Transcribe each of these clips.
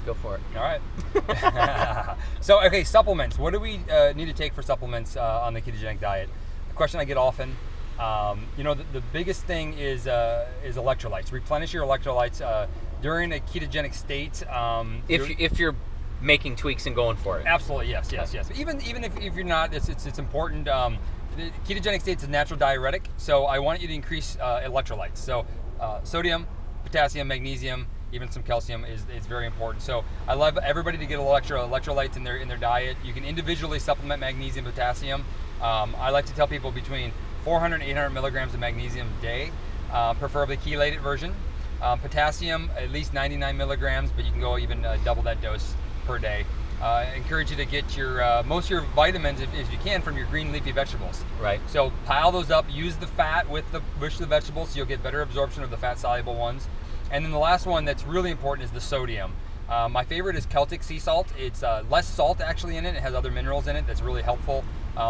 Go for it. All right. So, okay, supplements. What do we need to take for supplements on the ketogenic diet? A question I get often. The biggest thing is electrolytes. Replenish your electrolytes during a ketogenic state. If you're making tweaks and going for it. Absolutely, yes. Even if you're not, it's important. The ketogenic state is a natural diuretic, so I want you to increase electrolytes. So sodium, potassium, magnesium, even some calcium is very important. So I love everybody to get electrolytes in their diet. You can individually supplement magnesium, potassium. I like to tell people between 400 and 800 milligrams of magnesium a day, preferably chelated version. Potassium, at least 99 milligrams, but you can go even double that dose per day. I encourage you to get your most of your vitamins, if you can, from your green leafy vegetables. Right. So pile those up. Use the fat with the vegetables, so you'll get better absorption of the fat-soluble ones. And then the last one that's really important is the sodium. My favorite is Celtic sea salt. It's less salt actually in it. It has other minerals in it that's really helpful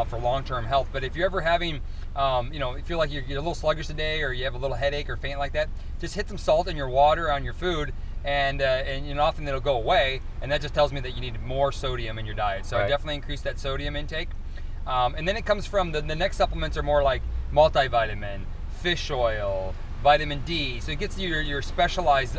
for long-term health. But if you're ever having, you feel like you're a little sluggish today, or you have a little headache or faint like that, just hit some salt in your water on your food, and often it'll go away. And that just tells me that you need more sodium in your diet. So right. I definitely increase that sodium intake. And then it comes from the next supplements are more like multivitamin, fish oil, vitamin D. So it gets you your specialized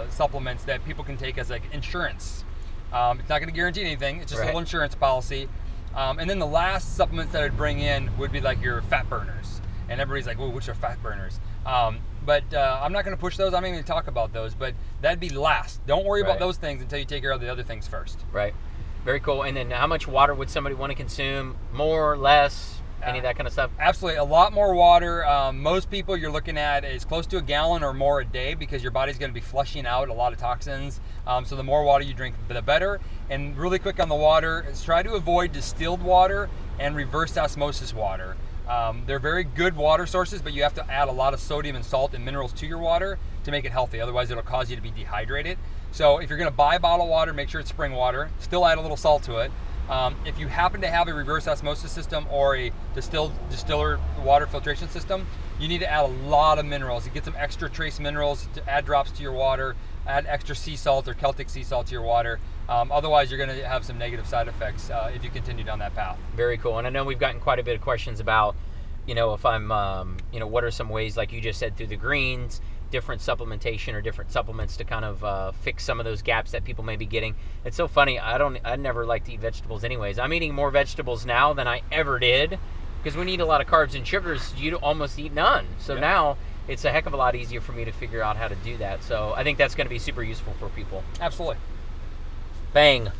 supplements that people can take as like insurance. It's not going to guarantee anything. It's just a little insurance policy. And then the last supplements that I'd bring in would be like your fat burners. And everybody's like, "Well, which are fat burners?" But I'm not going to push those. I'm not even going to talk about those. But that'd be last. Don't worry about those things until you take care of the other things first. Right. Very cool. And then how much water would somebody want to consume? More, less? Any of that kind of stuff? Absolutely. A lot more water. Most people you're looking at is close to a gallon or more a day, because your body's going to be flushing out a lot of toxins. So the more water you drink, the better. And really quick on the water, is try to avoid distilled water and reverse osmosis water. They're very good water sources, but you have to add a lot of sodium and salt and minerals to your water to make it healthy. Otherwise, it'll cause you to be dehydrated. So if you're going to buy bottled water, make sure it's spring water. Still add a little salt to it. If you happen to have a reverse osmosis system or a distiller water filtration system, you need to add a lot of minerals. You get some extra trace minerals to add drops to your water, add extra sea salt or Celtic sea salt to your water. Otherwise, you're going to have some negative side effects if you continue down that path. Very cool. And I know we've gotten quite a bit of questions about, if I'm, what are some ways, like you just said, through the greens, different supplementation or different supplements to kind of fix some of those gaps that people may be getting. It's so funny. I never like to eat vegetables anyways. I'm eating more vegetables now than I ever did, because when you eat a lot of carbs and sugars, you almost eat none. So now it's a heck of a lot easier for me to figure out how to do that. So I think that's going to be super useful for people. Absolutely. Bang.